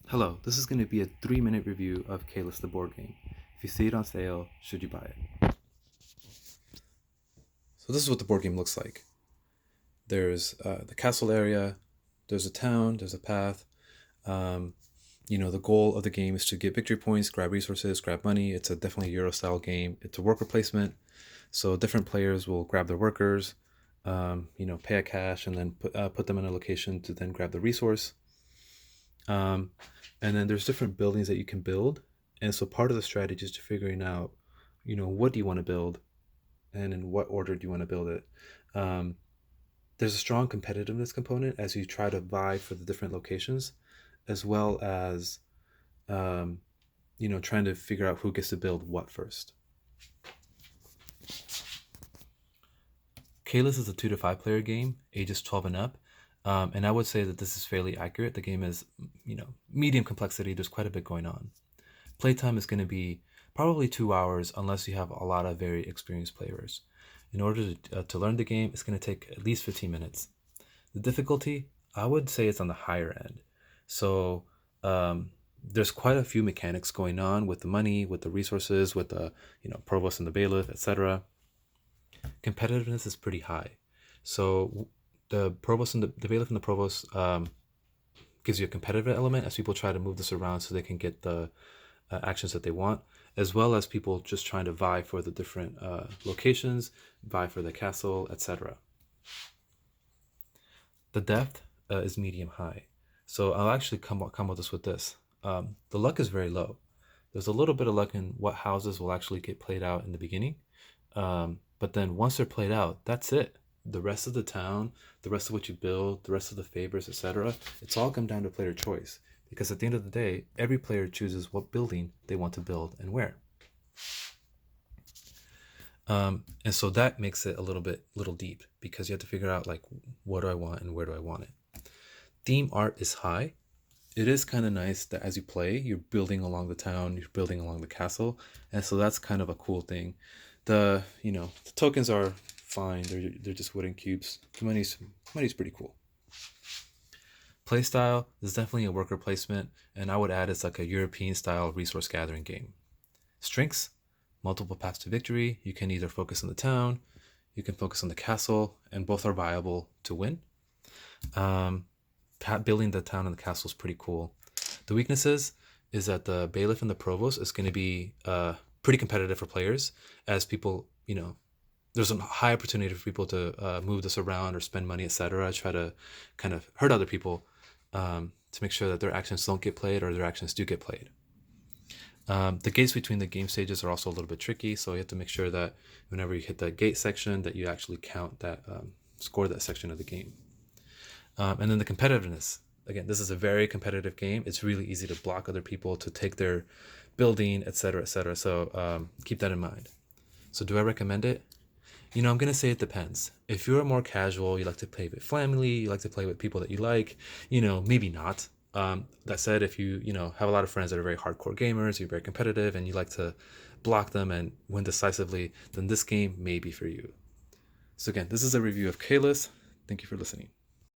Hello, this is going to be a 3-minute review of Caylus the board game. If you see it on sale, should you buy it? So this is what the board game looks like. There's the castle area, there's a town, there's a path. The goal of the game is to get victory points, grab resources, grab money. It's definitely a Euro style game. It's a worker placement, so different players will grab their workers, pay a cash, and then put them in a location to then grab the resource. And then there's different buildings that you can build. And so part of the strategy is to figuring out, what do you want to build and in what order do you want to build it. There's a strong competitiveness component as you try to vie for the different locations, as well as, trying to figure out who gets to build what first. Caylus is a 2 to 5 player game, ages 12 and up. And I would say that this is fairly accurate. The game is, medium complexity. There's quite a bit going on. Playtime is going to be probably 2 hours unless you have a lot of very experienced players. In order to learn the game, it's going to take at least 15 minutes. The difficulty, I would say it's on the higher end. So there's quite a few mechanics going on with the money, with the resources, with the provost and the bailiff, etc. Competitiveness is pretty high. So the provost and the bailiff and the provost gives you a competitive element as people try to move this around so they can get the actions that they want, as well as people just trying to vie for the different locations, vie for the castle, etc. The depth is medium high. So I'll actually come with this with this. The luck is very low. There's a little bit of luck in what houses will actually get played out in the beginning. But then once they're played out, that's it. The rest of the town, the rest of what you build, the rest of the favors, etc., it's all come down to player choice. Because at the end of the day, every player chooses what building they want to build and where. And so that makes it a little deep, because you have to figure out, like, what do I want and where do I want it. Theme art is high. It is kind of nice that as you play, you're building along the town, you're building along the castle, and so that's kind of a cool thing. The tokens are fine. They're just wooden cubes. The money's pretty cool. Playstyle is definitely a worker placement, and I would add it's like a European style resource gathering game. Strengths, multiple paths to victory. You can either focus on the town, you can focus on the castle, and both are viable to win. Building the town and the castle is pretty cool. The weaknesses is that the bailiff and the provost is going to be pretty competitive for players, as people, there's a high opportunity for people to move this around or spend money, etc. Try to kind of hurt other people to make sure that their actions don't get played or their actions do get played. The gates between the game stages are also a little bit tricky, so you have to make sure that whenever you hit the gate section that you actually count that, score that section of the game. And then the competitiveness. Again, this is a very competitive game. It's really easy to block other people, to take their building, etc., etc. So keep that in mind. So do I recommend it? I'm going to say it depends. If you're more casual, you like to play with family, you like to play with people that you like, maybe not. That said, if you, have a lot of friends that are very hardcore gamers, you're very competitive, and you like to block them and win decisively, then this game may be for you. So again, this is a review of Caylus. Thank you for listening.